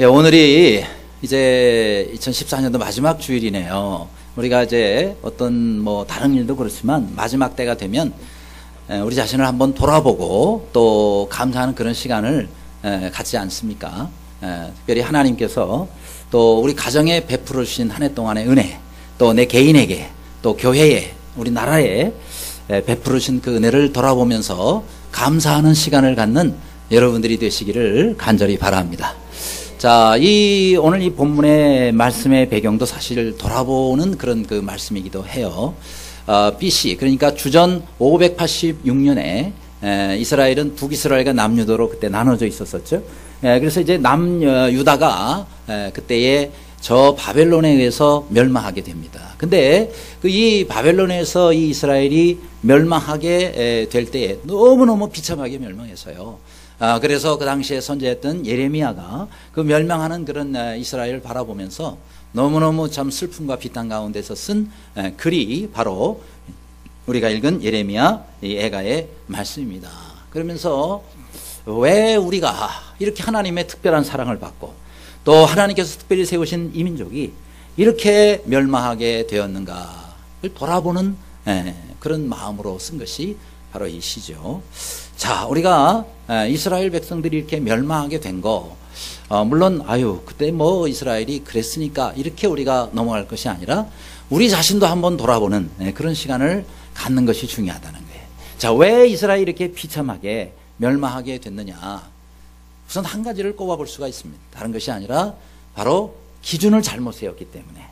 예, 오늘이 이제 2014년도 마지막 주일이네요. 우리가 이제 어떤 다른 일도 그렇지만 마지막 때가 되면 우리 자신을 한번 돌아보고 또 감사하는 그런 시간을 갖지 않습니까? 특별히 하나님께서 또 우리 가정에 베풀어 주신 한 해 동안의 은혜, 또 내 개인에게, 또 교회에, 우리 나라에 베풀어 주신 그 은혜를 돌아보면서 감사하는 시간을 갖는 여러분들이 되시기를 간절히 바랍니다. 자, 오늘 이 본문의 말씀의 배경도 사실 돌아보는 그런 그 말씀이기도 해요. BC, 그러니까 주전 586년에 이스라엘은 북이스라엘과 남유다로 그때 나눠져 있었었죠. 그래서 이제 남유다가 그때에 저 바벨론에 의해서 멸망하게 됩니다. 근데 이 바벨론에서 이 이스라엘이 멸망하게 될 때에 너무너무 비참하게 멸망했어요. 그래서 그 당시에 선지했던 예레미야가 그 멸망하는 그런 이스라엘을 바라보면서 너무너무 참 슬픔과 비탄 가운데서 쓴 글이 바로 우리가 읽은 예레미야 애가의 말씀입니다. 그러면서 왜 우리가 이렇게 하나님의 특별한 사랑을 받고 또 하나님께서 특별히 세우신 이 민족이 이렇게 멸망하게 되었는가를 돌아보는 그런 마음으로 쓴 것이 바로 이 시죠. 자, 우리가 이스라엘 백성들이 이렇게 멸망하게 된 거, 물론 그때 이스라엘이 그랬으니까 이렇게 우리가 넘어갈 것이 아니라 우리 자신도 한번 돌아보는 그런 시간을 갖는 것이 중요하다는 거예요. 자, 왜 이스라엘이 이렇게 비참하게 멸망하게 됐느냐? 우선 한 가지를 꼽아볼 수가 있습니다. 다른 것이 아니라 바로 기준을 잘못 세웠기 때문에.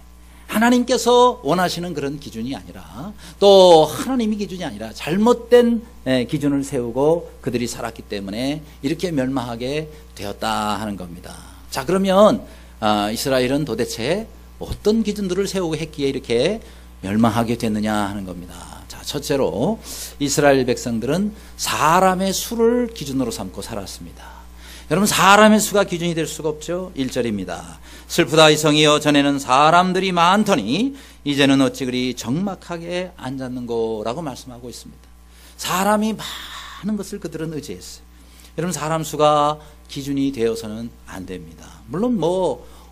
하나님께서 원하시는 그런 기준이 아니라 또 하나님이 기준이 아니라 잘못된 기준을 세우고 그들이 살았기 때문에 이렇게 멸망하게 되었다 하는 겁니다. 자, 그러면 이스라엘은 도대체 어떤 기준들을 세우고 했기에 이렇게 멸망하게 됐느냐 하는 겁니다. 자, 첫째로 이스라엘 백성들은 사람의 수를 기준으로 삼고 살았습니다. 여러분, 사람의 수가 기준이 될 수가 없죠. 1절입니다. 슬프다 이 성이여, 전에는 사람들이 많더니 이제는 어찌 그리 적막하게 앉았는고라고 말씀하고 있습니다. 사람이 많은 것을 그들은 의지했어요. 여러분, 사람 수가 기준이 되어서는 안 됩니다. 물론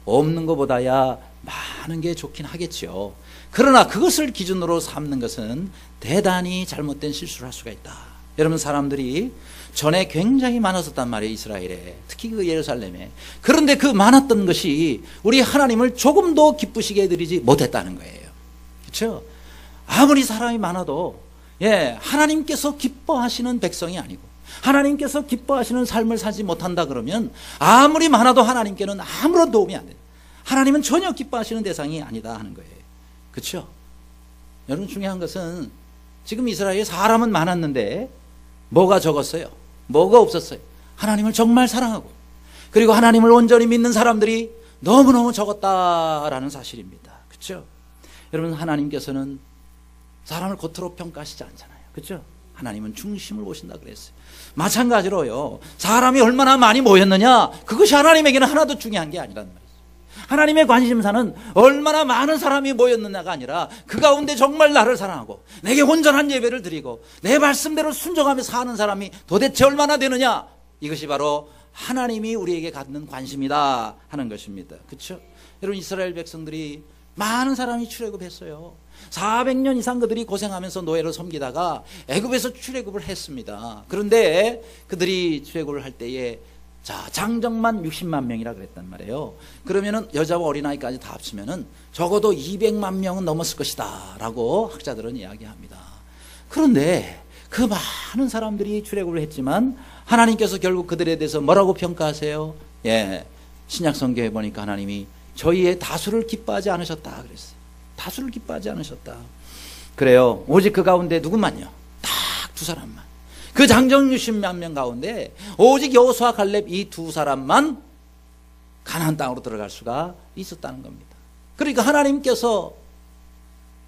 없는 것보다야 많은 게 좋긴 하겠죠. 그러나 그것을 기준으로 삼는 것은 대단히 잘못된 실수를 할 수가 있다. 여러분, 사람들이 전에 굉장히 많았었단 말이에요. 이스라엘에, 특히 그 예루살렘에. 그런데 그 많았던 것이 우리 하나님을 조금도 기쁘시게 해드리지 못했다는 거예요. 그렇죠? 아무리 사람이 많아도 하나님께서 기뻐하시는 백성이 아니고 하나님께서 기뻐하시는 삶을 살지 못한다 그러면 아무리 많아도 하나님께는 아무런 도움이 안 돼요. 하나님은 전혀 기뻐하시는 대상이 아니다 하는 거예요. 그렇죠? 여러분, 중요한 것은 지금 이스라엘에 사람은 많았는데 뭐가 적었어요? 뭐가 없었어요? 하나님을 정말 사랑하고 그리고 하나님을 온전히 믿는 사람들이 너무너무 적었다라는 사실입니다. 그렇죠? 여러분, 하나님께서는 사람을 겉으로 평가하시지 않잖아요. 그렇죠? 하나님은 중심을 보신다 그랬어요. 마찬가지로요, 사람이 얼마나 많이 모였느냐, 그것이 하나님에게는 하나도 중요한 게 아니란 말이죠. 하나님의 관심사는 얼마나 많은 사람이 모였느냐가 아니라 그 가운데 정말 나를 사랑하고 내게 온전한 예배를 드리고 내 말씀대로 순종하며 사는 사람이 도대체 얼마나 되느냐, 이것이 바로 하나님이 우리에게 갖는 관심이다 하는 것입니다. 그렇죠? 여러분, 이스라엘 백성들이 많은 사람이 출애굽했어요. 400년 이상 그들이 고생하면서 노예로 섬기다가 애굽에서 출애굽을 했습니다. 그런데 그들이 출애굽을 할 때에 장정만 60만 명이라 그랬단 말이에요. 그러면은 여자와 어린아이까지 다 합치면은 적어도 200만 명은 넘었을 것이다 라고 학자들은 이야기합니다. 그런데 그 많은 사람들이 출애굽을 했지만 하나님께서 결국 그들에 대해서 뭐라고 평가하세요? 신약 성경에 보니까 하나님이 저희의 다수를 기뻐하지 않으셨다 그랬어요. 다수를 기뻐하지 않으셨다. 그래요. 오직 그 가운데 누구만요? 딱 두 사람만. 그 장정 60만 명 가운데 오직 여호수아 갈렙 이 두 사람만 가나안 땅으로 들어갈 수가 있었다는 겁니다. 그러니까 하나님께서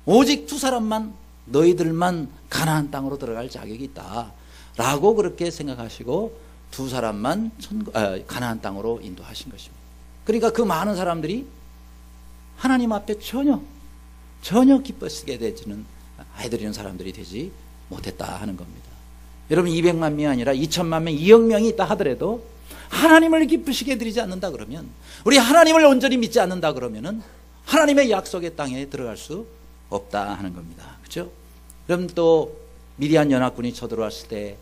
오직 두 사람만, 너희들만 가나안 땅으로 들어갈 자격이 있다 라고 그렇게 생각하시고 두 사람만 가나안 땅으로 인도하신 것입니다. 그러니까 그 많은 사람들이 하나님 앞에 전혀 기쁘시게 되지는 해드리는 사람들이 되지 못했다 하는 겁니다. 여러분, 200만 명이 아니라 2천만 명, 2억 명이 있다 하더라도 하나님을 기쁘시게 드리지 않는다 그러면, 우리 하나님을 온전히 믿지 않는다 그러면은 하나님의 약속의 땅에 들어갈 수 없다 하는 겁니다. 그렇죠? 그럼 또 미디안 연합군이 쳐들어왔을 때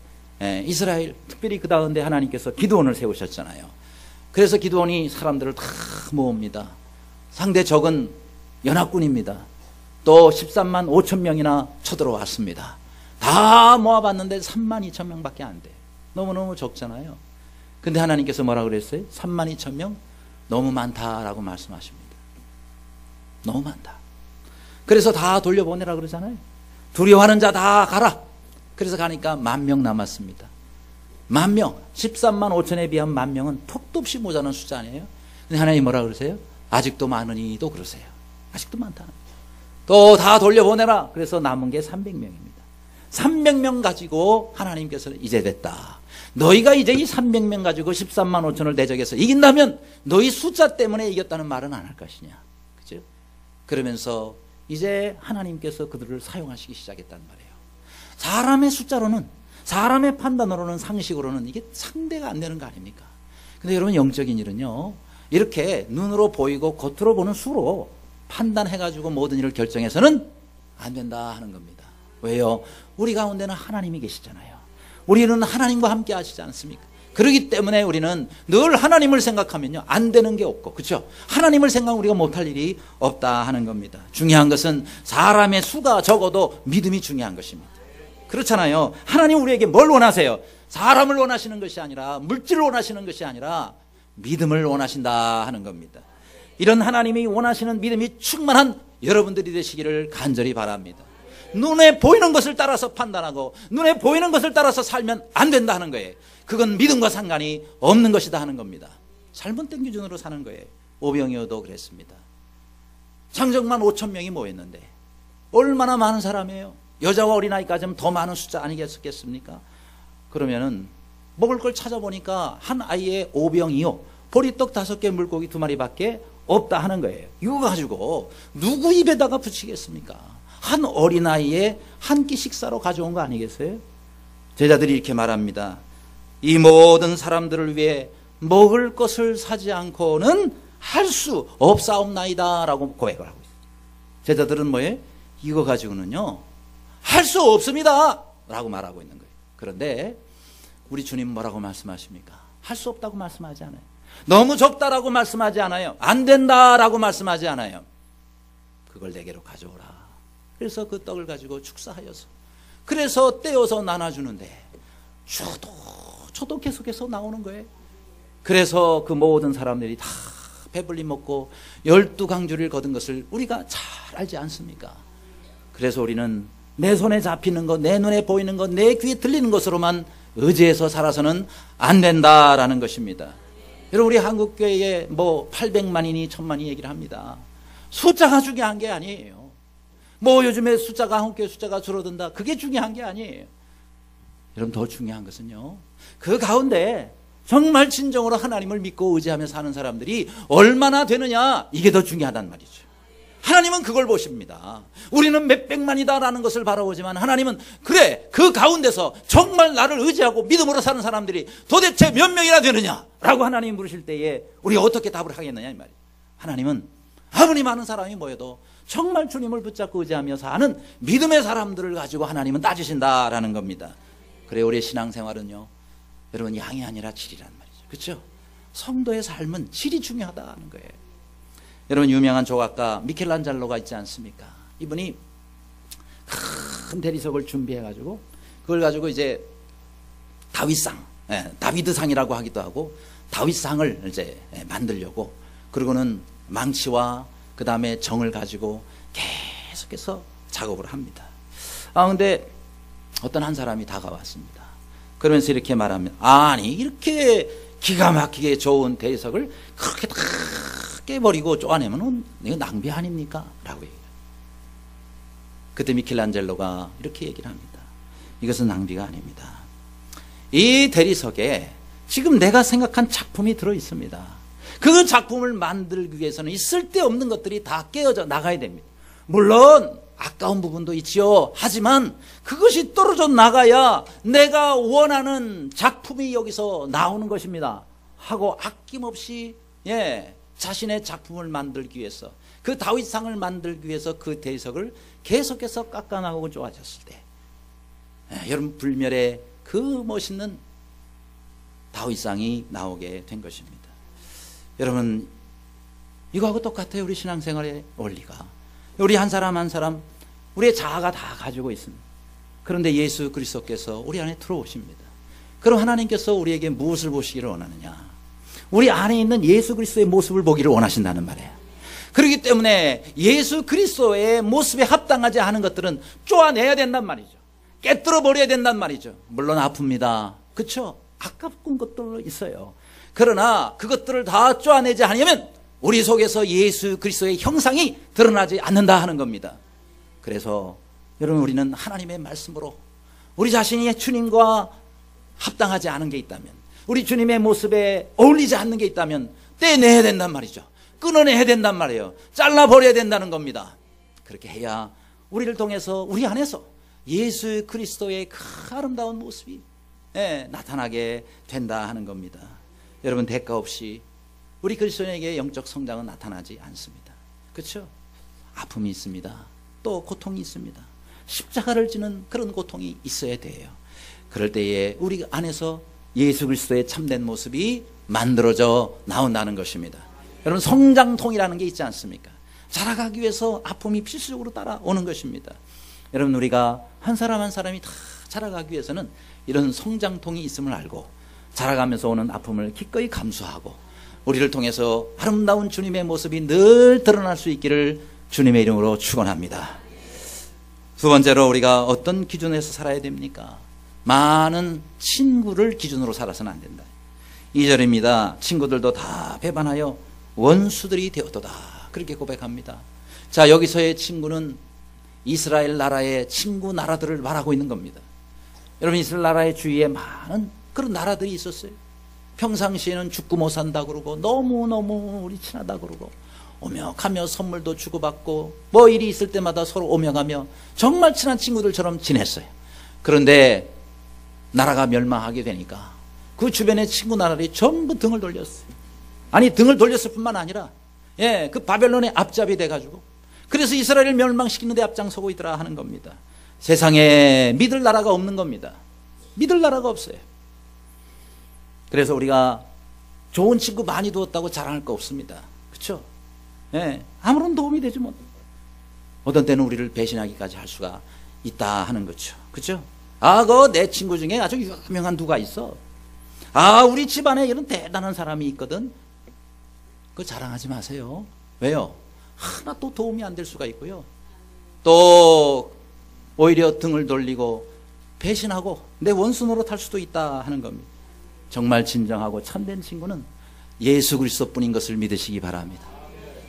이스라엘, 특별히 그 가운데 하나님께서 기드온을 세우셨잖아요. 그래서 기드온이 사람들을 다 모읍니다. 상대 적은 연합군입니다. 또 13만 5천 명이나 쳐들어왔습니다. 다 모아봤는데 3만 2천 명밖에 안 돼. 너무너무 적잖아요. 근데 하나님께서 뭐라 그랬어요? 3만 2천 명? 너무 많다라고 말씀하십니다. 너무 많다. 그래서 다 돌려보내라 그러잖아요. 두려워하는 자 다 가라. 그래서 가니까 10,000명 남았습니다. 10,000명, 13만 5천에 비하면 10,000명은 턱도 없이 모자란 숫자 아니에요? 근데 하나님 뭐라 그러세요? 아직도 많으니도 그러세요. 아직도 많다는 거예요. 또 다 돌려보내라. 그래서 남은 게 300명입니다. 300명 가지고 하나님께서는 이제 됐다. 너희가 이제 이 300명 가지고 13만 5천을 대적해서 이긴다면 너희 숫자 때문에 이겼다는 말은 안 할 것이냐. 그죠? 그러면서 이제 하나님께서 그들을 사용하시기 시작했단 말이에요. 사람의 숫자로는, 사람의 판단으로는, 상식으로는 이게 상대가 안 되는 거 아닙니까? 근데 여러분, 영적인 일은요, 이렇게 눈으로 보이고 겉으로 보는 수로 판단해가지고 모든 일을 결정해서는 안 된다 하는 겁니다. 왜요? 우리 가운데는 하나님이 계시잖아요. 우리는 하나님과 함께 하시지 않습니까? 그렇기 때문에 우리는 늘 하나님을 생각하면요, 안 되는 게 없고, 그렇죠? 하나님을 생각하면 우리가 못할 일이 없다 하는 겁니다. 중요한 것은 사람의 수가 적어도 믿음이 중요한 것입니다. 그렇잖아요. 하나님 우리에게 뭘 원하세요? 사람을 원하시는 것이 아니라, 물질을 원하시는 것이 아니라 믿음을 원하신다 하는 겁니다. 이런 하나님이 원하시는 믿음이 충만한 여러분들이 되시기를 간절히 바랍니다. 눈에 보이는 것을 따라서 판단하고 눈에 보이는 것을 따라서 살면 안 된다 하는 거예요. 그건 믿음과 상관이 없는 것이다 하는 겁니다. 잘못된 기준으로 사는 거예요. 오병이어도 그랬습니다. 장정만 5천 명이 모였는데 얼마나 많은 사람이에요. 여자와 어린아이까지는 더 많은 숫자 아니겠습니까? 그러면은 먹을 걸 찾아보니까 한 아이의 오병이어, 보리떡 5개, 물고기 2마리밖에 없다 하는 거예요. 이거 가지고 누구 입에다가 붙이겠습니까? 한 어린아이의 한 끼 식사로 가져온 거 아니겠어요? 제자들이 이렇게 말합니다. 이 모든 사람들을 위해 먹을 것을 사지 않고는 할 수 없사옵나이다 라고 고백을 하고 있어요. 제자들은 뭐예요? 이거 가지고는요, 할 수 없습니다 라고 말하고 있는 거예요. 그런데 우리 주님 뭐라고 말씀하십니까? 할 수 없다고 말씀하지 않아요. 너무 적다라고 말씀하지 않아요. 안 된다라고 말씀하지 않아요. 그걸 내게로 가져오라. 그래서 그 떡을 가지고 축사하여서, 그래서 떼어서 나눠주는데 저도 계속해서 나오는 거예요. 그래서 그 모든 사람들이 다 배불리 먹고 12강주를 거둔 것을 우리가 잘 알지 않습니까? 그래서 우리는 내 손에 잡히는 것, 내 눈에 보이는 것, 내 귀에 들리는 것으로만 의지해서 살아서는 안 된다라는 것입니다. 여러분, 우리 한국교회에 뭐 800만이니 1000만이 얘기를 합니다. 숫자가 중요한 게 아니에요. 뭐 요즘에 숫자가, 한국교회 숫자가 줄어든다, 그게 중요한 게 아니에요. 여러분, 더 중요한 것은요, 그 가운데 정말 진정으로 하나님을 믿고 의지하며 사는 사람들이 얼마나 되느냐, 이게 더 중요하단 말이죠. 하나님은 그걸 보십니다. 우리는 몇백만이다라는 것을 바라보지만 하나님은, 그래, 그 가운데서 정말 나를 의지하고 믿음으로 사는 사람들이 도대체 몇 명이나 되느냐라고 하나님 물으실 때에 우리가 어떻게 답을 하겠느냐 이 말이에요. 하나님은 아무리 많은 사람이 모여도 정말 주님을 붙잡고 의지하며 사는 믿음의 사람들을 가지고 하나님은 따지신다라는 겁니다. 그래, 우리의 신앙생활은요, 여러분, 양이 아니라 질이란 말이죠. 그렇죠? 성도의 삶은 질이 중요하다는 거예요. 여러분, 유명한 조각가 미켈란젤로가 있지 않습니까? 이분이 큰 대리석을 준비해가지고 그걸 가지고 이제 다윗상, 다비드상이라고 하기도 하고 다윗상을 이제 만들려고, 그리고는 망치와 그 다음에 정을 가지고 계속해서 작업을 합니다. 근데 어떤 한 사람이 다가왔습니다. 그러면서 이렇게 말하면, 아니, 이렇게 기가 막히게 좋은 대리석을 그렇게 다 깨버리고 쪼아내면 이거 낭비 아닙니까? 라고 얘기해요. 그때 미켈란젤로가 이렇게 얘기를 합니다. 이것은 낭비가 아닙니다. 이 대리석에 지금 내가 생각한 작품이 들어있습니다. 그 작품을 만들기 위해서는 이 쓸데없는 것들이 다 깨어져 나가야 됩니다. 물론 아까운 부분도 있지요. 하지만 그것이 떨어져 나가야 내가 원하는 작품이 여기서 나오는 것입니다. 하고 아낌없이 자신의 작품을 만들기 위해서, 그 다윗상을 만들기 위해서 그 대석을 계속해서 깎아나가고 좋아졌을 때, 여러분 불멸의 그 멋있는 다윗상이 나오게 된 것입니다. 여러분 이거하고 똑같아요. 우리 신앙생활의 원리가. 우리 한 사람 한 사람 우리의 자아가 다 가지고 있습니다. 그런데 예수 그리스도께서 우리 안에 들어오십니다. 그럼 하나님께서 우리에게 무엇을 보시기를 원하느냐? 우리 안에 있는 예수 그리스도의 모습을 보기를 원하신다는 말이에요. 그렇기 때문에 예수 그리스도의 모습에 합당하지 않은 것들은 쪼아내야 된단 말이죠. 깨뜨려 버려야 된단 말이죠. 물론 아픕니다. 그렇죠? 아깝군 것도 있어요. 그러나 그것들을 다 쪼아내지 않으면 우리 속에서 예수 그리스도의 형상이 드러나지 않는다 하는 겁니다. 그래서 여러분 우리는 하나님의 말씀으로 우리 자신이 주님과 합당하지 않은 게 있다면, 우리 주님의 모습에 어울리지 않는 게 있다면 떼내야 된단 말이죠. 끊어내야 된단 말이에요. 잘라버려야 된다는 겁니다. 그렇게 해야 우리를 통해서 우리 안에서 예수 그리스도의 그 아름다운 모습이 나타나게 된다 하는 겁니다. 여러분 대가 없이 우리 그리스도인에게 영적 성장은 나타나지 않습니다. 그렇죠? 아픔이 있습니다. 또 고통이 있습니다. 십자가를 지는 그런 고통이 있어야 돼요. 그럴 때에 우리 안에서 예수 그리스도의 참된 모습이 만들어져 나온다는 것입니다. 여러분 성장통이라는 게 있지 않습니까? 자라가기 위해서 아픔이 필수적으로 따라오는 것입니다. 여러분 우리가 한 사람 한 사람이 다 자라가기 위해서는 이런 성장통이 있음을 알고 자라가면서 오는 아픔을 기꺼이 감수하고 우리를 통해서 아름다운 주님의 모습이 늘 드러날 수 있기를 주님의 이름으로 축원합니다. 두 번째로 우리가 어떤 기준에서 살아야 됩니까? 많은 친구를 기준으로 살아서는 안 된다. 2절입니다. 친구들도 다 배반하여 원수들이 되었도다. 그렇게 고백합니다. 자, 여기서의 친구는 이스라엘 나라의 친구 나라들을 말하고 있는 겁니다. 여러분 이스라엘 나라의 주위에 많은 그런 나라들이 있었어요. 평상시에는 죽고 못 산다 그러고 너무너무 우리 친하다 그러고 오며가며 선물도 주고받고 뭐 일이 있을 때마다 서로 오며가며 정말 친한 친구들처럼 지냈어요. 그런데 나라가 멸망하게 되니까 그 주변의 친구 나라들이 전부 등을 돌렸어요. 아니 등을 돌렸을 뿐만 아니라 그 바벨론의 앞잡이 돼가지고 그래서 이스라엘을 멸망시키는 데 앞장서고 있더라 하는 겁니다. 세상에 믿을 나라가 없는 겁니다. 믿을 나라가 없어요. 그래서 우리가 좋은 친구 많이 두었다고 자랑할 거 없습니다. 그렇죠? 아무런 도움이 되지 못. 어떤 때는 우리를 배신하기까지 할 수가 있다 하는 거죠. 그렇죠? 그 내 친구 중에 아주 유명한 누가 있어. 우리 집안에 이런 대단한 사람이 있거든. 그거 자랑하지 마세요. 왜요? 하나 또 도움이 안 될 수가 있고요. 또 오히려 등을 돌리고 배신하고 내 원수 노릇할 수도 있다 하는 겁니다. 정말 진정하고 참된 친구는 예수 그리스도뿐인 것을 믿으시기 바랍니다.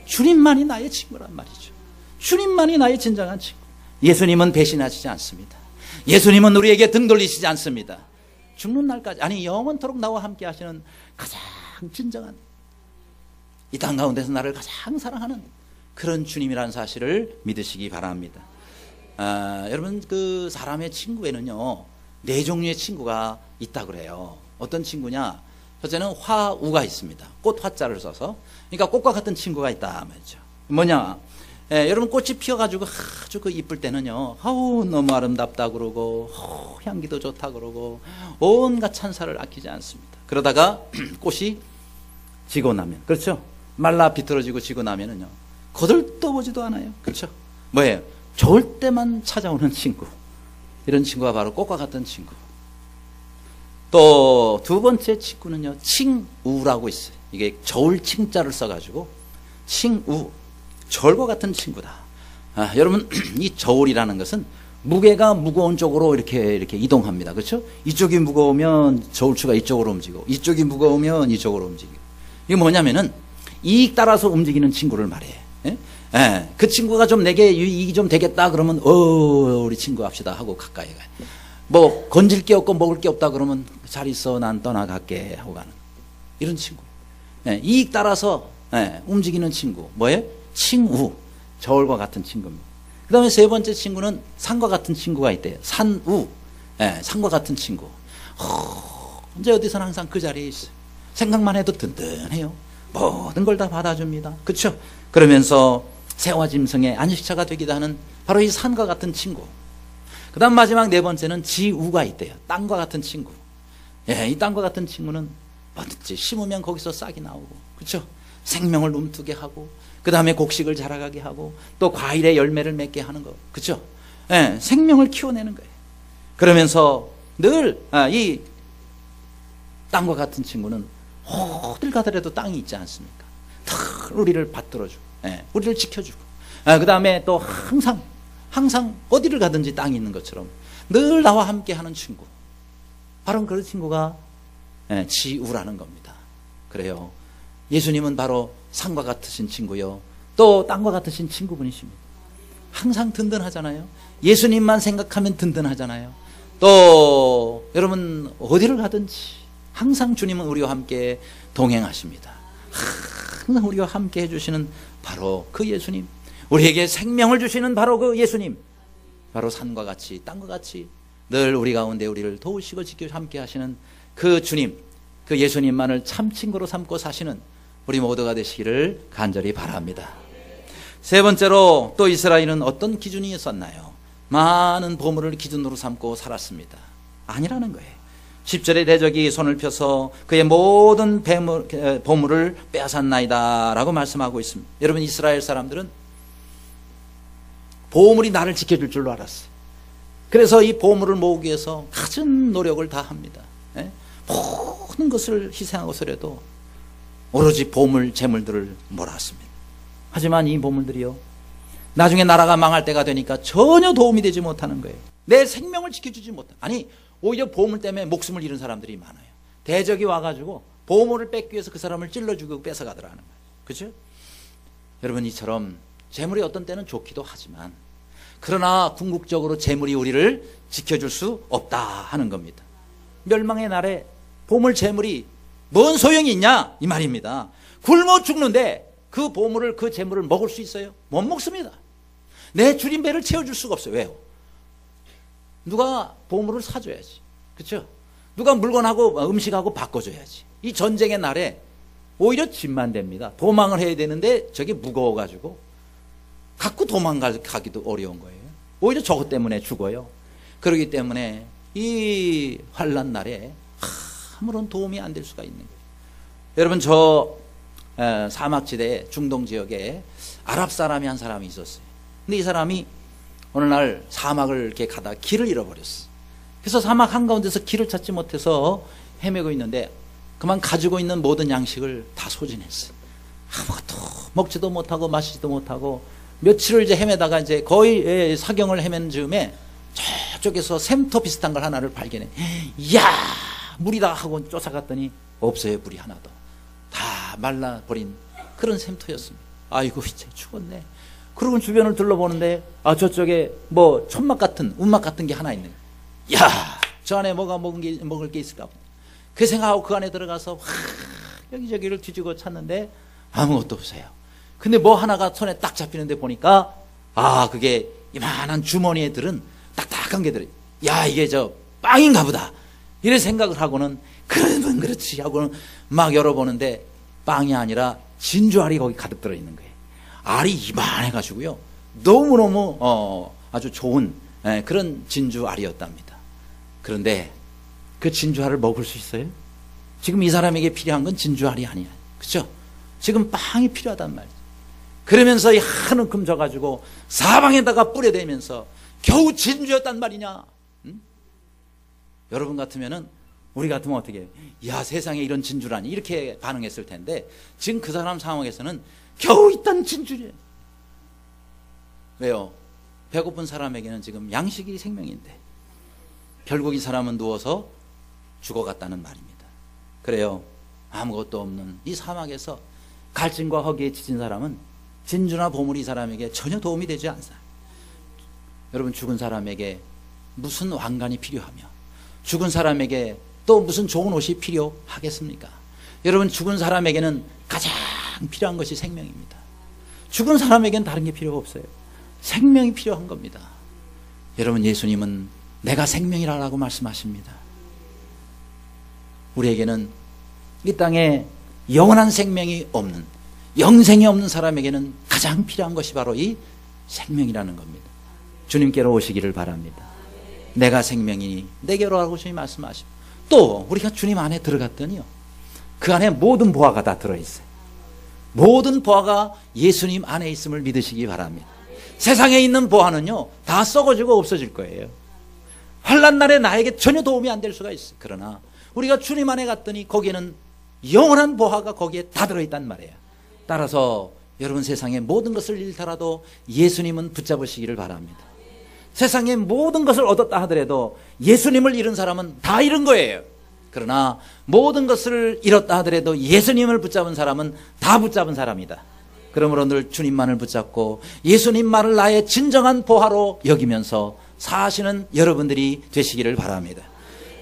주님만이 나의 친구란 말이죠. 주님만이 나의 진정한 친구. 예수님은 배신하시지 않습니다. 예수님은 우리에게 등 돌리시지 않습니다. 죽는 날까지, 아니 영원토록 나와 함께 하시는 가장 진정한, 이 땅 가운데서 나를 가장 사랑하는 그런 주님이라는 사실을 믿으시기 바랍니다. 여러분 그 사람의 친구에는요 4종류의 친구가 있다 그래요. 어떤 친구냐? 첫째는 화우가 있습니다. 꽃 화자를 써서. 그러니까 꽃과 같은 친구가 있다 말이죠. 뭐냐? 여러분 꽃이 피어가지고 아주 그 이쁠 때는요, 너무 아름답다 그러고, 향기도 좋다 그러고, 온갖 찬사를 아끼지 않습니다. 그러다가 꽃이 지고 나면, 그렇죠? 말라 비틀어지고 지고 나면은요, 거들떠보지도 않아요. 그렇죠? 뭐예요? 좋을 때만 찾아오는 친구. 이런 친구가 바로 꽃과 같은 친구. 또 두 번째 친구는요, 칭우라고 있어요. 이게 저울 칭자를 써가지고 칭우, 저울과 같은 친구다. 여러분 이 저울이라는 것은 무게가 무거운 쪽으로 이렇게 이동합니다. 그렇죠? 이쪽이 무거우면 저울추가 이쪽으로 움직이고, 이쪽이 무거우면 이쪽으로 움직이고. 이게 뭐냐면은 이익 따라서 움직이는 친구를 말해. 그 친구가 좀 내게 이익이 좀 되겠다 그러면 우리 친구 합시다 하고 가까이 가요. 뭐 건질 게 없고 먹을 게 없다 그러면 잘 있어 난 떠나갈게 하고 가는 이런 친구. 이익 따라서 움직이는 친구. 뭐예요? 칭우, 저울과 같은 친구입니다. 그 다음에 세 번째 친구는 산과 같은 친구가 있대요. 산우, 산과 같은 친구. 이제 어디서는 항상 그 자리에 있어요. 생각만 해도 든든해요. 모든 걸 다 받아줍니다. 그렇죠? 그러면서 새와 짐승의 안식처가 되기도 하는 바로 이 산과 같은 친구. 그 다음 마지막 네 번째는 지우가 있대요. 땅과 같은 친구. 이 땅과 같은 친구는 뭐든지 심으면 거기서 싹이 나오고, 그렇죠? 생명을 움트게 하고, 그 다음에 곡식을 자라가게 하고, 또 과일의 열매를 맺게 하는 거, 그렇죠? 생명을 키워내는 거예요. 그러면서 늘 이 땅과 같은 친구는 어딜 가더라도 땅이 있지 않습니까? 늘 우리를 받들어주고, 우리를 지켜주고, 그 다음에 또 항상 어디를 가든지 땅이 있는 것처럼 늘 나와 함께하는 친구. 바로 그런 친구가 지우라는 겁니다. 그래요. 예수님은 바로 산과 같으신 친구요, 또 땅과 같으신 친구분이십니다. 항상 든든하잖아요. 예수님만 생각하면 든든하잖아요. 또 여러분 어디를 가든지 항상 주님은 우리와 함께 동행하십니다. 항상 우리와 함께 해주시는 바로 그 예수님, 우리에게 생명을 주시는 바로 그 예수님, 바로 산과 같이 땅과 같이 늘 우리 가운데 우리를 도우시고 지키고 함께 하시는 그 주님, 그 예수님만을 참 친구로 삼고 사시는 우리 모두가 되시기를 간절히 바랍니다. 세 번째로, 또 이스라엘은 어떤 기준이 있었나요? 많은 보물을 기준으로 삼고 살았습니다. 아니라는 거예요. 10절에 대적이 손을 펴서 그의 모든 보물을 빼앗았나이다 라고 말씀하고 있습니다. 여러분, 이스라엘 사람들은 보물이 나를 지켜줄 줄로 알았어요. 그래서 이 보물을 모으기 위해서 갖은 노력을 다 합니다. 모든 것을 희생하고서라도 오로지 보물, 재물들을 몰았습니다. 하지만 이 보물들이요, 나중에 나라가 망할 때가 되니까 전혀 도움이 되지 못하는 거예요. 내 생명을 지켜주지 못한, 아니 오히려 보물 때문에 목숨을 잃은 사람들이 많아요. 대적이 와가지고 보물을 뺏기 위해서 그 사람을 찔러주고 뺏어가더라는 거예요. 그렇죠? 여러분, 이처럼 재물이 어떤 때는 좋기도 하지만, 그러나 궁극적으로 재물이 우리를 지켜줄 수 없다 하는 겁니다. 멸망의 날에 보물, 재물이 뭔 소용이 있냐 이 말입니다. 굶어 죽는데 그 보물을, 그 재물을 먹을 수 있어요? 못 먹습니다. 내 줄인 배를 채워줄 수가 없어요. 왜요? 누가 보물을 사줘야지, 그렇죠? 누가 물건하고 음식하고 바꿔줘야지. 이 전쟁의 날에 오히려 짐만 됩니다. 도망을 해야 되는데 저게 무거워가지고 갖고 도망가기도 어려운 거예요. 오히려 저것 때문에 죽어요. 그렇기 때문에 이 환난 날에 아무런 도움이 안 될 수가 있는 거예요. 여러분, 저 사막지대 중동 지역에 아랍 사람이 한 사람이 있었어요. 근데 이 사람이 어느 날 사막을 이렇게 가다가 길을 잃어버렸어. 그래서 사막 한가운데서 길을 찾지 못해서 헤매고 있는데 그만 가지고 있는 모든 양식을 다 소진했어. 아무것도 먹지도 못하고 마시지도 못하고 며칠을 이제 헤매다가 이제 거의 사경을 헤맨 즈음에 저쪽에서 샘터 비슷한 걸 하나를 발견해. 이야, 물이다 하고 쫓아갔더니 없어요. 물이 하나도. 다 말라버린 그런 샘터였습니다. 아이고, 이제 죽었네. 그러고 주변을 둘러보는데 저쪽에 뭐 천막 같은, 운막 같은 게 하나 있네. 야, 저 안에 뭐가 먹을 게 있을까? 그 생각하고 그 안에 들어가서 여기저기를 뒤지고 찾는데 아무것도 없어요. 근데 뭐 하나가 손에 딱 잡히는데 보니까 그게 이만한 주머니에 들은 딱딱한 게 들어요. 야, 이게 저 빵인가 보다 이런 생각을 하고는, 그러면 그렇지 하고는 막 열어보는데 빵이 아니라 진주알이 거기 가득 들어있는 거예요. 알이 이만해가지고요, 너무너무 아주 좋은 그런 진주알이었답니다. 그런데 그 진주알을 먹을 수 있어요? 지금 이 사람에게 필요한 건 진주알이 아니야, 그렇죠? 지금 빵이 필요하단 말이죠. 그러면서 이 한 움큼 져가지고 사방에다가 뿌려대면서 겨우 진주였단 말이냐? 응? 여러분 같으면은, 우리 같으면 어떻게 해요? 야, 세상에 이런 진주라니, 이렇게 반응했을 텐데 지금 그 사람 상황에서는 겨우 있던 진주래. 왜요? 배고픈 사람에게는 지금 양식이 생명인데 결국 이 사람은 누워서 죽어갔다는 말입니다. 그래요. 아무것도 없는 이 사막에서 갈증과 허기에 지친 사람은 진주나 보물이 이 사람에게 전혀 도움이 되지 않아요. 여러분, 죽은 사람에게 무슨 왕관이 필요하며 죽은 사람에게 또 무슨 좋은 옷이 필요하겠습니까? 여러분, 죽은 사람에게는 가장 필요한 것이 생명입니다. 죽은 사람에게는 다른 게 필요가 없어요. 생명이 필요한 겁니다. 여러분, 예수님은 내가 생명이라고 말씀하십니다. 우리에게는 이 땅에 영원한 생명이 없는, 영생이 없는 사람에게는 가장 필요한 것이 바로 이 생명이라는 겁니다. 주님께로 오시기를 바랍니다. 내가 생명이니 내게로 오라고 주님 말씀하십니다. 또 우리가 주님 안에 들어갔더니요, 그 안에 모든 보화가 다 들어있어요. 모든 보화가 예수님 안에 있음을 믿으시기 바랍니다. 세상에 있는 보화는요 다 썩어지고 없어질 거예요. 환난 날에 나에게 전혀 도움이 안 될 수가 있어요. 그러나 우리가 주님 안에 갔더니 거기에는 영원한 보화가 거기에 다 들어있단 말이에요. 따라서 여러분, 세상의 모든 것을 잃더라도 예수님은 붙잡으시기를 바랍니다. 세상의 모든 것을 얻었다 하더라도 예수님을 잃은 사람은 다 잃은 거예요. 그러나 모든 것을 잃었다 하더라도 예수님을 붙잡은 사람은 다 붙잡은 사람이다. 그러므로 늘 주님만을 붙잡고 예수님만을 나의 진정한 보화로 여기면서 사시는 여러분들이 되시기를 바랍니다.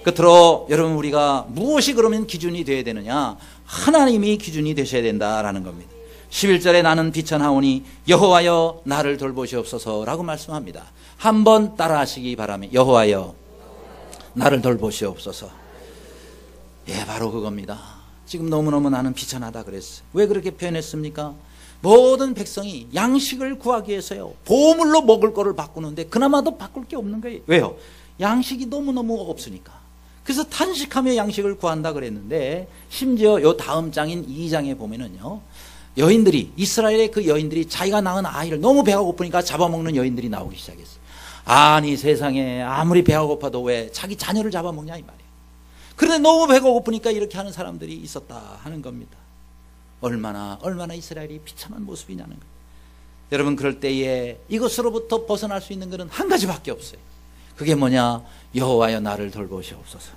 끝으로 여러분, 우리가 무엇이 그러면 기준이 되어야 되느냐? 하나님이 기준이 되셔야 된다라는 겁니다. 11절에 나는 비천하오니 여호와여 나를 돌보시옵소서라고 말씀합니다. 한번 따라 하시기 바랍니다. 여호와여 나를 돌보시옵소서. 예, 바로 그겁니다. 지금 너무너무 나는 비천하다 그랬어요. 왜 그렇게 표현했습니까? 모든 백성이 양식을 구하기 위해서요 보물로 먹을 거를 바꾸는데 그나마도 바꿀 게 없는 거예요. 왜요? 양식이 너무너무 없으니까. 그래서 탄식하며 양식을 구한다 그랬는데, 심지어 요 다음 장인 2장에 보면은요, 여인들이, 이스라엘의 그 여인들이 자기가 낳은 아이를 너무 배가 고프니까 잡아먹는 여인들이 나오기 시작했어요. 아니 세상에 아무리 배가 고파도 왜 자기 자녀를 잡아먹냐 이 말이에요. 그런데 너무 배가 고프니까 이렇게 하는 사람들이 있었다 하는 겁니다. 얼마나 이스라엘이 비참한 모습이냐는 거예요. 여러분, 그럴 때에 이것으로부터 벗어날 수 있는 것은 한 가지밖에 없어요. 그게 뭐냐? 여호와여 나를 돌보시옵소서.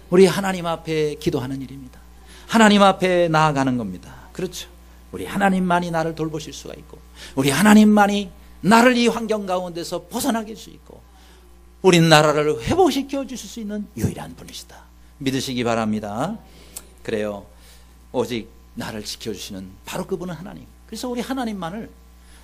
우리 하나님 앞에 기도하는 일입니다. 하나님 앞에 나아가는 겁니다. 그렇죠. 우리 하나님만이 나를 돌보실 수가 있고, 우리 하나님만이 나를 이 환경 가운데서 벗어나게 할 수 있고, 우리 나라를 회복시켜 주실 수 있는 유일한 분이시다. 믿으시기 바랍니다. 그래요. 오직 나를 지켜주시는 바로 그분은 하나님. 그래서 우리 하나님만을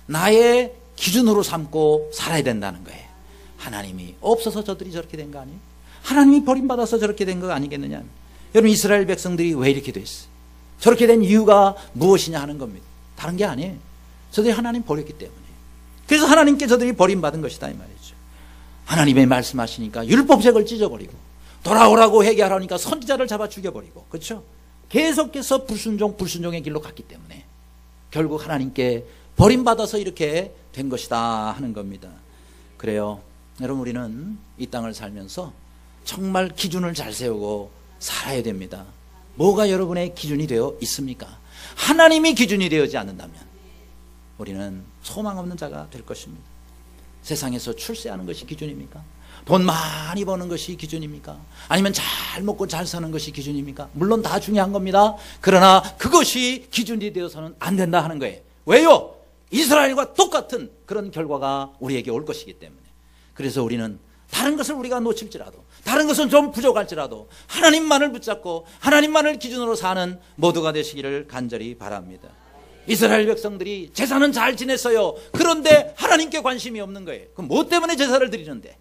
나의 기준으로 삼고 살아야 된다는 거예요. 하나님이 없어서 저들이 저렇게 된 거 아니에요? 하나님이 버림받아서 저렇게 된 거 아니겠느냐? 여러분, 이스라엘 백성들이 왜 이렇게 됐어요? 저렇게 된 이유가 무엇이냐 하는 겁니다. 다른 게 아니에요. 저들이 하나님 버렸기 때문에. 그래서 하나님께 저들이 버림받은 것이다 이 말이죠. 하나님의 말씀하시니까 율법책을 찢어버리고, 돌아오라고 회개하라니까 선지자를 잡아 죽여버리고, 그렇죠? 계속해서 불순종의 길로 갔기 때문에 결국 하나님께 버림받아서 이렇게 된 것이다 하는 겁니다. 그래요. 여러분, 우리는 이 땅을 살면서 정말 기준을 잘 세우고 살아야 됩니다. 뭐가 여러분의 기준이 되어 있습니까? 하나님이 기준이 되어지 않는다면 우리는 소망 없는 자가 될 것입니다. 세상에서 출세하는 것이 기준입니까? 돈 많이 버는 것이 기준입니까? 아니면 잘 먹고 잘 사는 것이 기준입니까? 물론 다 중요한 겁니다. 그러나 그것이 기준이 되어서는 안 된다 하는 거예요. 왜요? 이스라엘과 똑같은 그런 결과가 우리에게 올 것이기 때문에. 그래서 우리는 다른 것을 우리가 놓칠지라도, 다른 것은 좀 부족할지라도 하나님만을 붙잡고 하나님만을 기준으로 사는 모두가 되시기를 간절히 바랍니다. 이스라엘 백성들이 제사는 잘 지냈어요. 그런데 하나님께 관심이 없는 거예요. 그럼 뭐 때문에 제사를 드리는데?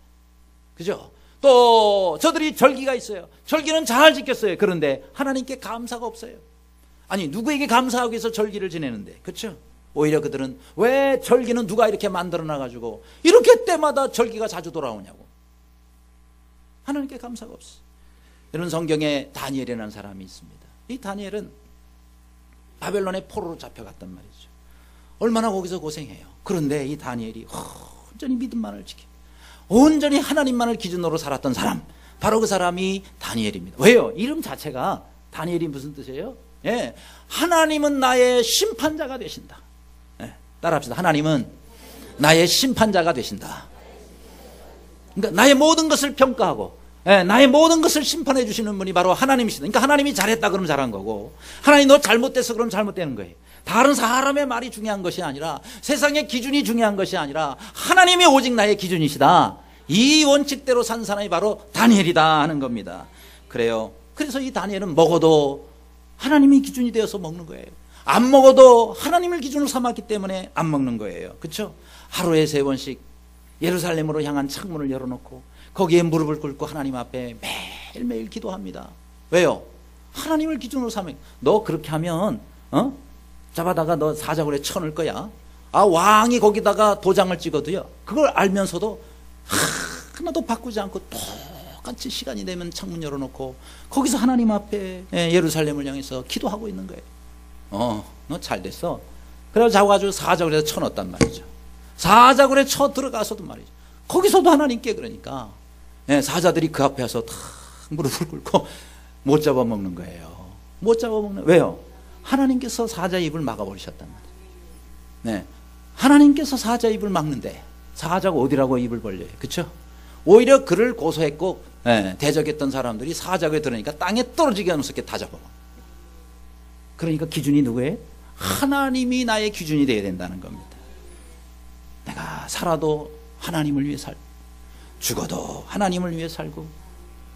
그죠? 또 저들이 절기가 있어요. 절기는 잘 지켰어요. 그런데 하나님께 감사가 없어요. 아니, 누구에게 감사하기 위해서 절기를 지내는데, 그렇죠? 오히려 그들은 왜 절기는 누가 이렇게 만들어 놔가지고 이렇게 때마다 절기가 자주 돌아오냐고. 하나님께 감사가 없어. 이런 성경에 다니엘이라는 사람이 있습니다. 이 다니엘은 바벨론의 포로로 잡혀갔단 말이죠. 얼마나 거기서 고생해요. 그런데 이 다니엘이 온전히 믿음만을 지켜, 온전히 하나님만을 기준으로 살았던 사람, 바로 그 사람이 다니엘입니다. 왜요? 이름 자체가 다니엘이 무슨 뜻이에요? 예, 하나님은 나의 심판자가 되신다. 예, 따라합시다. 하나님은 나의 심판자가 되신다. 그러니까 나의 모든 것을 평가하고, 예, 나의 모든 것을 심판해 주시는 분이 바로 하나님이시다. 그러니까 하나님이 잘했다 그러면 잘한 거고, 하나님 너 잘못됐어 그러면 잘못되는 거예요. 다른 사람의 말이 중요한 것이 아니라, 세상의 기준이 중요한 것이 아니라 하나님이 오직 나의 기준이시다. 이 원칙대로 산 사람이 바로 다니엘이다 하는 겁니다. 그래요. 그래서 이 다니엘은 먹어도 하나님이 기준이 되어서 먹는 거예요. 안 먹어도 하나님을 기준으로 삼았기 때문에 안 먹는 거예요. 그렇죠? 하루에 3번씩 예루살렘으로 향한 창문을 열어놓고 거기에 무릎을 꿇고 하나님 앞에 매일매일 기도합니다. 왜요? 하나님을 기준으로 삼으면, 너 그렇게 하면 잡아다가 너 사자굴에 쳐넣을 거야. 왕이 거기다가 도장을 찍어도요, 그걸 알면서도 하나도 바꾸지 않고 똑같이 시간이 되면 창문 열어놓고 거기서 하나님 앞에 예루살렘을 향해서 기도하고 있는 거예요. 너 잘됐어. 그래서 잡아가지고 사자굴에 쳐넣었단 말이죠. 사자굴에 쳐 들어가서도 말이죠, 거기서도 하나님께, 그러니까 사자들이 그 앞에 와서 다 무릎을 꿇고 못 잡아먹는 거예요. 못 잡아먹는, 왜요? 하나님께서 사자 입을 막아버리셨단 말이에요. 네. 하나님께서 사자 입을 막는데 사자가 어디라고 입을 벌려요? 그렇죠? 오히려 그를 고소했고 대적했던 사람들이 사자굴에 들어오니까 땅에 떨어지게 무섭게 다 잡아먹어. 그러니까 기준이 누구예요? 하나님이 나의 기준이 되어야 된다는 겁니다. 내가 살아도 하나님을 위해 살고 죽어도 하나님을 위해 살고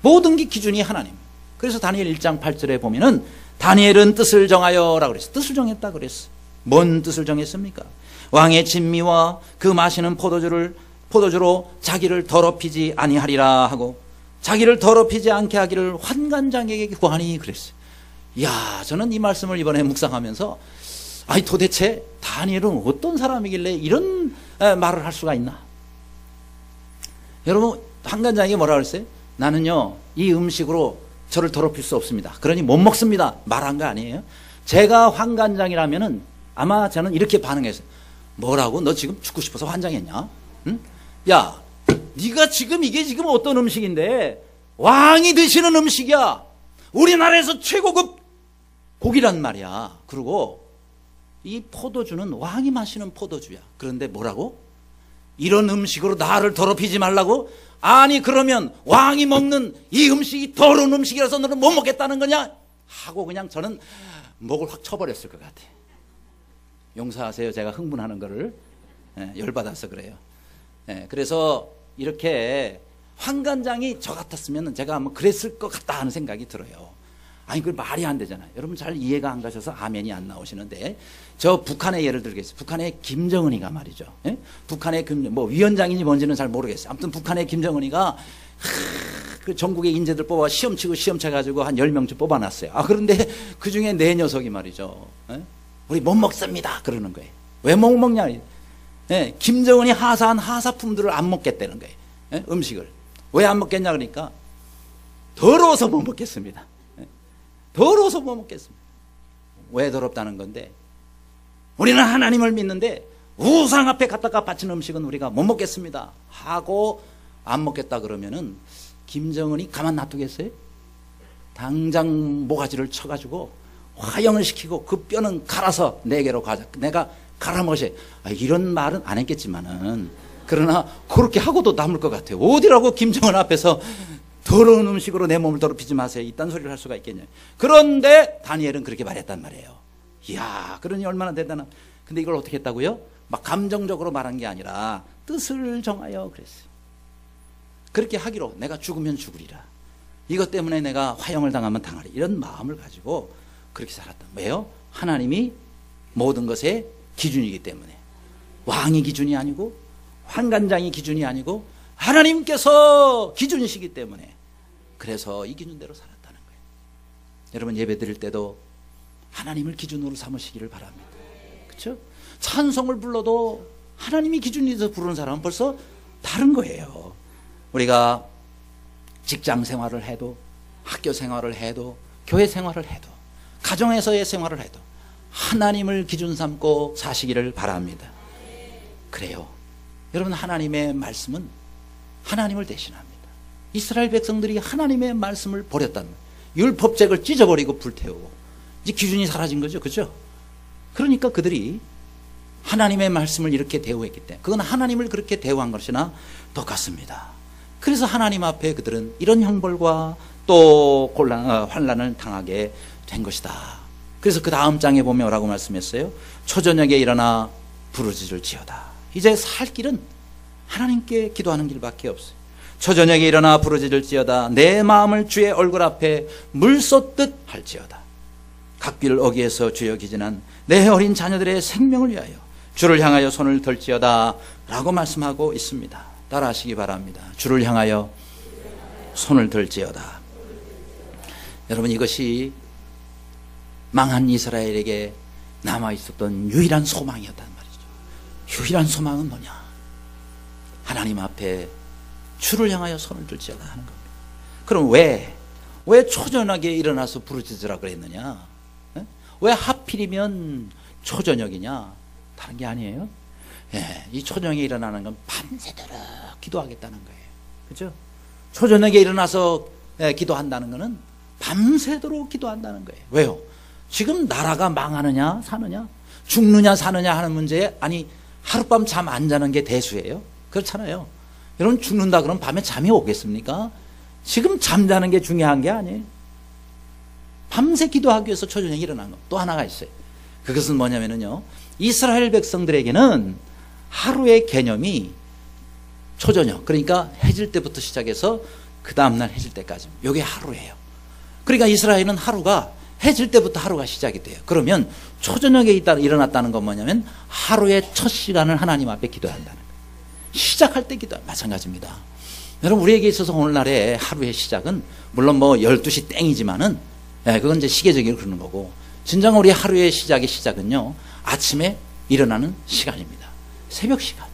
모든 게 기준이 하나님. 그래서 다니엘 1장 8절에 보면은 다니엘은 뜻을 정하여 라고 그랬어. 뜻을 정했다 그랬어. 뭔 뜻을 정했습니까? 왕의 진미와 그 마시는 포도주로 자기를 더럽히지 아니하리라 하고 자기를 더럽히지 않게 하기를 환관장에게 구하니 그랬어요. 이야, 저는 이 말씀을 이번에 묵상하면서 도대체 다니엘은 어떤 사람이길래 이런 말을 할 수가 있나? 여러분, 환관장에게 뭐라 그랬어요? 나는요, 이 음식으로 저를 더럽힐 수 없습니다. 그러니 못 먹습니다. 말한 거 아니에요? 제가 환관장이라면은 아마 저는 이렇게 반응했어요. 뭐라고? 너 지금 죽고 싶어서 환장했냐? 응? 야, 네가 지금 이게 지금 어떤 음식인데 왕이 드시는 음식이야. 우리나라에서 최고급 고기란 말이야. 그리고 이 포도주는 왕이 마시는 포도주야. 그런데 뭐라고? 이런 음식으로 나를 더럽히지 말라고? 아니, 그러면 왕이 먹는 이 음식이 더러운 음식이라서 너는 못 먹겠다는 거냐? 하고 그냥 저는 목을 확 쳐버렸을 것 같아. 용서하세요. 제가 흥분하는 거를 열받아서 그래요. 그래서 이렇게 환관장이 저 같았으면 제가 아마 그랬을 것 같다 하는 생각이 들어요. 아니, 그 말이 안 되잖아요. 여러분 잘 이해가 안 가셔서 아멘이 안 나오시는데, 저 북한의 예를 들겠습니다. 북한의 김정은이가 말이죠. 북한의 위원장인지 뭔지는 잘 모르겠어요. 아무튼 북한의 김정은이가 그 전국의 인재들 뽑아 시험 치고 시험 쳐가지고 한 10명쯤 뽑아놨어요. 그런데 그 중에 네 녀석이 말이죠. 우리 못 먹습니다. 그러는 거예요. 왜 못 먹냐? 김정은이 하사한 하사품들을 안 먹겠다는 거예요. 음식을. 왜 안 먹겠냐? 그러니까 더러워서 못 먹겠습니다. 더러워서 못 먹겠습니다. 왜 더럽다는 건데? 우리는 하나님을 믿는데 우상 앞에 갖다가 바치는 음식은 우리가 못 먹겠습니다 하고 안 먹겠다 그러면은 김정은이 가만 놔두겠어요? 당장 모가지를 쳐가지고 화형을 시키고 그 뼈는 갈아서 내게로 가자. 내가 갈아먹으셔. 이런 말은 안 했겠지만은, 그러나 그렇게 하고도 남을 것 같아요. 어디라고 김정은 앞에서 더러운 음식으로 내 몸을 더럽히지 마세요, 이딴 소리를 할 수가 있겠냐요. 그런데 다니엘은 그렇게 말했단 말이에요. 이야, 그러니 얼마나 대단한. 근데 이걸 어떻게 했다고요? 막 감정적으로 말한 게 아니라 뜻을 정하여 그랬어요. 그렇게 하기로, 내가 죽으면 죽으리라, 이것 때문에 내가 화형을 당하면 당하리, 이런 마음을 가지고 그렇게 살았다. 왜요? 하나님이 모든 것의 기준이기 때문에. 왕이 기준이 아니고 환관장이 기준이 아니고 하나님께서 기준이시기 때문에, 그래서 이 기준대로 살았다는 거예요. 여러분, 예배 드릴 때도 하나님을 기준으로 삼으시기를 바랍니다. 그렇죠? 찬송을 불러도 하나님이 기준이어서 부르는 사람은 벌써 다른 거예요. 우리가 직장 생활을 해도, 학교 생활을 해도, 교회 생활을 해도, 가정에서의 생활을 해도 하나님을 기준 삼고 사시기를 바랍니다. 그래요. 여러분, 하나님의 말씀은 하나님을 대신합니다. 이스라엘 백성들이 하나님의 말씀을 버렸다는 거예요. 율법책을 찢어버리고 불태우고 이제 기준이 사라진 거죠. 그죠? 그러니까 그들이 하나님의 말씀을 이렇게 대우했기 때문에, 그건 하나님을 그렇게 대우한 것이나 똑같습니다. 그래서 하나님 앞에 그들은 이런 형벌과 또 환난을 당하게 된 것이다. 그래서 그 다음 장에 보면 뭐라고 말씀했어요? 초저녁에 일어나 부르짖을 지어다. 이제 살 길은 하나님께 기도하는 길밖에 없어요. 초저녁에 일어나 부르짖을 지어다. 내 마음을 주의 얼굴 앞에 물 쏟듯 할지어다. 각비를 어기에서 주여 기진한 내 어린 자녀들의 생명을 위하여 주를 향하여 손을 들지어다 라고 말씀하고 있습니다. 따라하시기 바랍니다. 주를 향하여 손을 들지어다. 여러분, 이것이 망한 이스라엘에게 남아있었던 유일한 소망이었단 말이죠. 유일한 소망은 뭐냐? 하나님 앞에 주를 향하여 손을 들지어다 하는 겁니다. 그럼 왜 초저녁에 일어나서 부르짖으라 그랬느냐? 왜 하필이면 초저녁이냐? 다른 게 아니에요. 이 초저녁에 일어나는 건 밤새도록 기도하겠다는 거예요. 그렇죠? 초저녁에 일어나서 기도한다는 것은 밤새도록 기도한다는 거예요. 왜요? 지금 나라가 망하느냐 사느냐, 죽느냐 사느냐 하는 문제에, 아니 하룻밤 잠 안 자는 게 대수예요? 그렇잖아요. 여러분, 죽는다 그러면 밤에 잠이 오겠습니까? 지금 잠자는 게 중요한 게 아니에요. 밤새 기도하기 위해서 초저녁에 일어난 것. 또 하나가 있어요. 그것은 뭐냐면요, 이스라엘 백성들에게는 하루의 개념이 초저녁, 그러니까 해질 때부터 시작해서 그 다음날 해질 때까지, 이게 하루예요. 그러니까 이스라엘은 하루가 해질 때부터 하루가 시작이 돼요. 그러면 초저녁에 일어났다는 건 뭐냐면 하루의 첫 시간을 하나님 앞에 기도해야 한다는 거예요. 시작할 때 기도, 마찬가지입니다. 여러분, 우리에게 있어서 오늘날의 하루의 시작은 물론 뭐 12시 땡이지만은, 그건 이제 시계적으로 그러는 거고, 진정 우리 하루의 시작은요, 아침에 일어나는 시간입니다. 새벽 시간.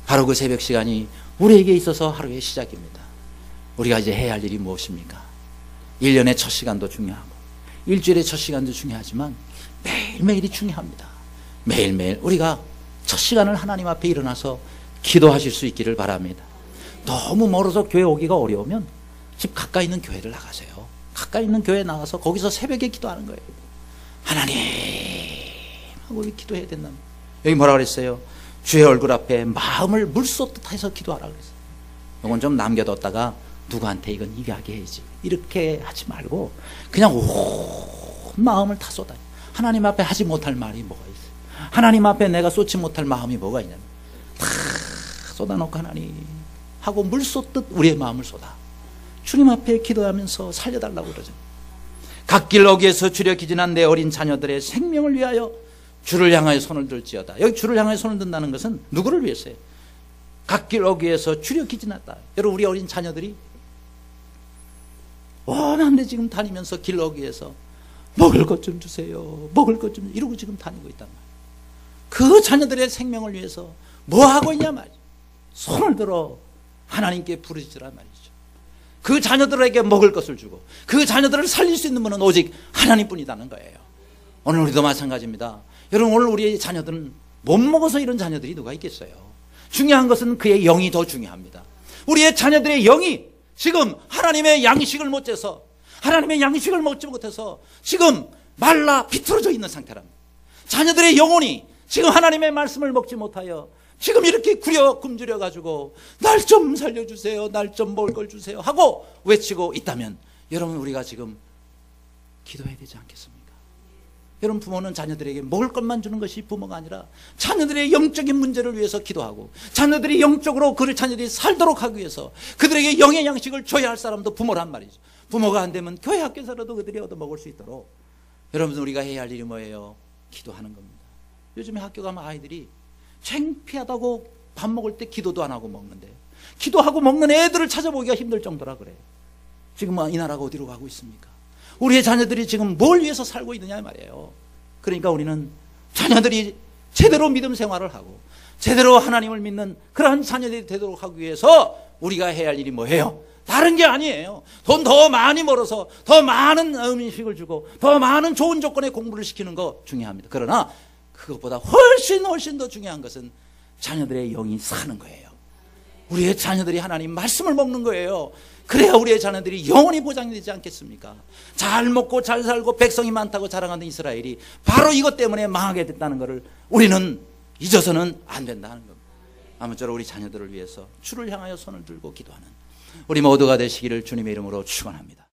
바로 그 새벽 시간이 우리에게 있어서 하루의 시작입니다. 우리가 이제 해야 할 일이 무엇입니까? 1년의 첫 시간도 중요하고 일주일의 첫 시간도 중요하지만 매일매일이 중요합니다. 매일매일 우리가 첫 시간을 하나님 앞에 일어나서 기도하실 수 있기를 바랍니다. 너무 멀어서 교회 오기가 어려우면 집 가까이 있는 교회를 나가세요. 가까이 있는 교회에 나가서 거기서 새벽에 기도하는 거예요. 하나님 하고 기도해야 된다. 여기 뭐라 그랬어요? 주의 얼굴 앞에 마음을 물쏟듯 해서 기도하라 그랬어요. 이건 좀 남겨뒀다가 누구한테 이건 이야기해야지, 이렇게 하지 말고 그냥 온 마음을 다 쏟아요. 하나님 앞에 하지 못할 말이 뭐가 있어요? 하나님 앞에 내가 쏟지 못할 마음이 뭐가 있냐면 다 쏟아놓고 하나님 하고 물 쏟듯 우리의 마음을 쏟아 주님 앞에 기도하면서 살려달라고 그러죠. 갓길 어귀에서 주려 기진한 내 어린 자녀들의 생명을 위하여 주를 향하여 손을 들지어다. 여기 주를 향하여 손을 든다는 것은 누구를 위해서요? 갓길 어귀에서 주려 기진했다. 여러분, 우리 어린 자녀들이 원한데 지금 다니면서 길 어귀에서 먹을 것 좀 주세요, 먹을 것 좀, 이러고 지금 다니고 있단 말이에요. 그 자녀들의 생명을 위해서 뭐 하고 있냐 말이죠. 손을 들어 하나님께 부르짖으란 말이죠. 그 자녀들에게 먹을 것을 주고 그 자녀들을 살릴 수 있는 분은 오직 하나님뿐이라는 거예요. 오늘 우리도 마찬가지입니다. 여러분, 오늘 우리의 자녀들은 못 먹어서 이런 자녀들이 누가 있겠어요? 중요한 것은 그의 영이 더 중요합니다. 우리의 자녀들의 영이 지금 하나님의 양식을 못 째서, 하나님의 양식을 먹지 못해서 지금 말라 비틀어져 있는 상태랍니다. 자녀들의 영혼이 지금 하나님의 말씀을 먹지 못하여 지금 이렇게 굶주려 가지고 날 좀 살려주세요, 날 좀 먹을 걸 주세요 하고 외치고 있다면, 여러분, 우리가 지금 기도해야 되지 않겠습니까? 여러분, 부모는 자녀들에게 먹을 것만 주는 것이 부모가 아니라 자녀들의 영적인 문제를 위해서 기도하고 자녀들이 영적으로 그를 자녀들이 살도록 하기 위해서 그들에게 영의 양식을 줘야 할 사람도 부모란 말이죠. 부모가 안 되면 교회 학교에서라도 그들이 얻어먹을 수 있도록, 여러분, 우리가 해야 할 일이 뭐예요? 기도하는 겁니다. 요즘에 학교 가면 아이들이 창피하다고 밥 먹을 때 기도도 안 하고 먹는데, 기도하고 먹는 애들을 찾아보기가 힘들 정도라 그래요. 지금 이 나라가 어디로 가고 있습니까? 우리의 자녀들이 지금 뭘 위해서 살고 있느냐 말이에요. 그러니까 우리는 자녀들이 제대로 믿음 생활을 하고 제대로 하나님을 믿는 그러한 자녀들이 되도록 하기 위해서 우리가 해야 할 일이 뭐예요? 다른 게 아니에요. 돈 더 많이 벌어서 더 많은 음식을 주고 더 많은 좋은 조건의 공부를 시키는 거 중요합니다. 그러나 그것보다 훨씬 더 중요한 것은 자녀들의 영이 사는 거예요. 우리의 자녀들이 하나님 말씀을 먹는 거예요. 그래야 우리의 자녀들이 영원히 보장되지 않겠습니까? 잘 먹고 잘 살고 백성이 많다고 자랑하는 이스라엘이 바로 이것 때문에 망하게 됐다는 것을 우리는 잊어서는 안 된다는 겁니다. 아무쪼록 우리 자녀들을 위해서 주를 향하여 손을 들고 기도하는 우리 모두가 되시기를 주님의 이름으로 축원합니다.